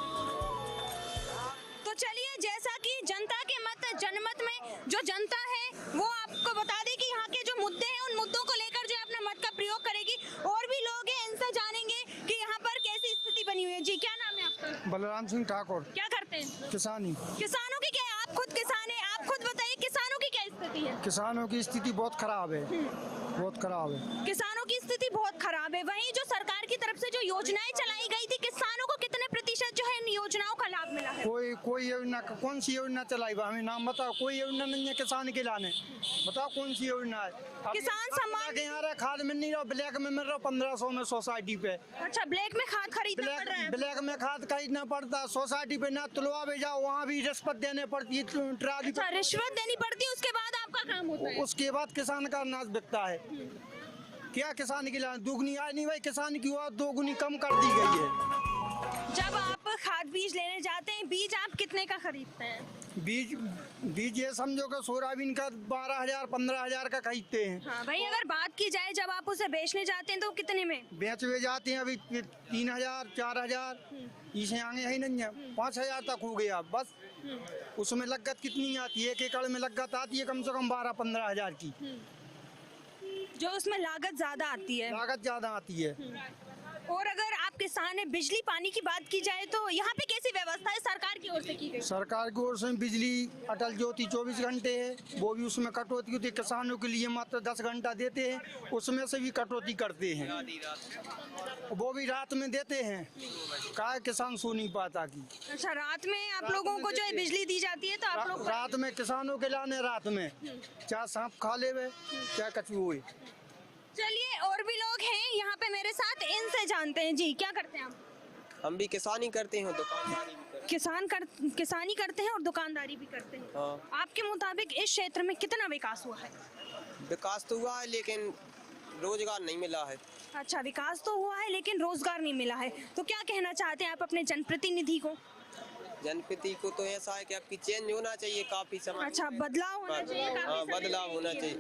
तो चलिए, जैसा कि जनता के मत जनमत में जो जनता है वो आपको बता दे कि यहाँ के जो मुद्दे हैं उन मुद्दों को लेकर जो अपना मत का प्रयोग करेगी। और भी लोग हैं, इनसे जानेंगे कि यहाँ पर कैसी स्थिति बनी हुई है। जी, क्या नाम है आपका? बलराम सिंह ठाकुर। क्या करते हैं? किसानी। किसानों की क्या है? आप खुद किसान हैं, आप खुद बताइए किसानों की क्या स्थिति है? किसानों की स्थिति बहुत खराब है, बहुत खराब है। किसानों की स्थिति बहुत खराब है। वहीं जो सरकार की तरफ से जो योजनाएं चलाई गई थी, किसानों को कितने प्रतिशत जो है इन योजनाओं का लाभ मिला है? कोई योजना, कौन सी योजना चलाई हमें नाम बताओ। कोई योजना नहीं है किसान के लाने, बताओ कौन सी योजना है? किसान सम्मान के यहाँ खाद मिल नहीं रहा, ब्लैक में मिल रहा 1500 में सोसाइटी पे। अच्छा, ब्लैक में खाद खरीदना पड़ रहा है? ब्लैक में खाद खरीदना पड़ता है, सोसाइटी पे ना तुलवा भी जाओ वहाँ भी रिश्वत देने पड़ती है, ट्राली। अच्छा, रिश्वत देनी पड़ती है, उसके बाद आपका काम होता है? उसके बाद किसान का अनाज बिकता है। क्या किसान की लाने, दुगनी आय नहीं भाई, किसान की हुआ दोगुनी कम कर दी गई है। जब आप खाद बीज लेने जाते हैं, बीज आप कितने का खरीदते हैं? बीज ये समझो कि सोयाबीन का 12,000 15,000 का खरीदते हैं। हाँ भाई, अगर बात की जाए जब आप उसे बेचने जाते हैं तो कितने में बेचवे जाते हैं? अभी 3,000 4,000, इसे आगे है नहीं है, 5,000 तक हो गया बस। उसमें लागत कितनी आती है? 1 एकड़ में लागत आती है कम से कम 12-15,000 की, जो उसमें लागत ज्यादा आती है। लागत ज्यादा आती है। और अगर आप किसान है, बिजली पानी की बात की जाए तो यहाँ पे कैसी व्यवस्था है सरकार की ओर से की गई? सरकार की ओर से बिजली अटल ज्योति 24 घंटे है, वो भी उसमें कटौती होती है। किसानों के लिए मात्र 10 घंटा देते हैं, उसमें से भी कटौती करते हैं, वो भी रात में देते हैं। क्या किसान सो नहीं पाता की। अच्छा, रात में आप लोगों को जो है बिजली दी जाती है, तो आप लोग रात में किसानों के लाने, रात में चाहे सांप खा ले चाहे कछुआ हुए। चलिए, और भी लोग हैं यहाँ पे मेरे साथ, इनसे जानते हैं। जी, क्या करते हैं आप? हम भी किसानी करते हैं, दुकानदारी भी करते हैं। किसानी करते हैं और दुकानदारी भी करते हैं। हाँ। आपके मुताबिक इस क्षेत्र में कितना विकास हुआ है? विकास तो हुआ है लेकिन रोजगार नहीं मिला है। अच्छा, विकास तो हुआ है लेकिन रोजगार नहीं मिला है, तो क्या कहना चाहते हैं आप अपने जनप्रतिनिधि को? जनप्रति को तो ऐसा है कि आपकी चेंज होना चाहिए काफी समय। अच्छा, बदलाव होना चाहिए काफी हाँ, समय बदलाव होना से। चाहिए।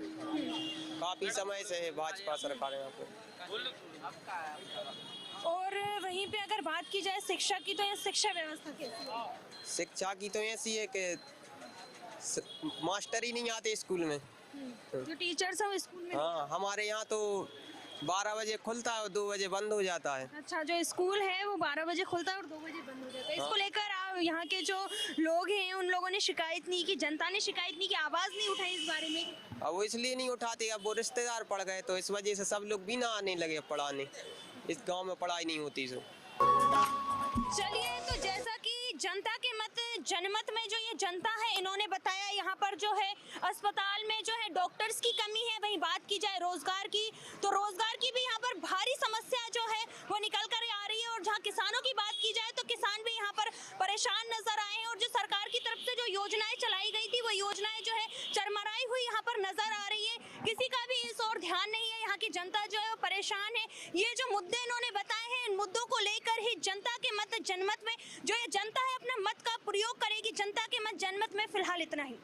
काफी समय से है भाजपा सरकार यहाँ पे। और वहीं पे अगर बात की जाए शिक्षा की, तो यहाँ शिक्षा व्यवस्था कैसी है? शिक्षा की तो ऐसी है कि मास्टर ही नहीं आते स्कूल में। जो टीचर्स हैं वो स्कूल में? हाँ, हमारे यहाँ तो 12 बजे खुलता है और 2 बजे बंद हो जाता है। अच्छा, जो स्कूल है वो 12 बजे खुलता है और 2 बजे बंद हो जाता है। इसको लेकर आप यहाँ के जो लोग हैं उन लोगों ने शिकायत नहीं की, जनता ने शिकायत नहीं की, आवाज नहीं उठाई इस बारे में? अब वो इसलिए नहीं उठाते, अब वो रिश्तेदार पड़ गए तो इस वजह से सब लोग भी ना आने लगे पढ़ाने। इस गांव में पढ़ाई नहीं होती। चलिए, तो जैसा कि जनता के मत जनमत में जो ये जनता है, इन्होंने बताया यहाँ पर जो है अस्पताल में जो है डॉक्टर्स की कमी है। वहीं बात की जाए रोजगार की, तो रोजगार की भी यहाँ पर भारी समस्या जो है वो निकल कर आ रही है। और जहाँ किसानों की बात की जाए तो किसान भी यहाँ पर परेशान नजर आए हैं। और जो सरकार की तरफ से जो योजनाएं चलाई गई थी, वो योजनाएं जो है चरमराई हुई यहाँ पर नजर आ रही है। किसी का भी इस ओर ध्यान नहीं है। यहाँ की जनता जो है वो परेशान है। ये जो मुद्दे इन्होंने बताए हैं, इन मुद्दों को लेकर ही जनता के मत जनमत में जो ये जनता है अपना मत का प्रयोग करेगी। जनता के मत जनमत में फिलहाल इतना ही।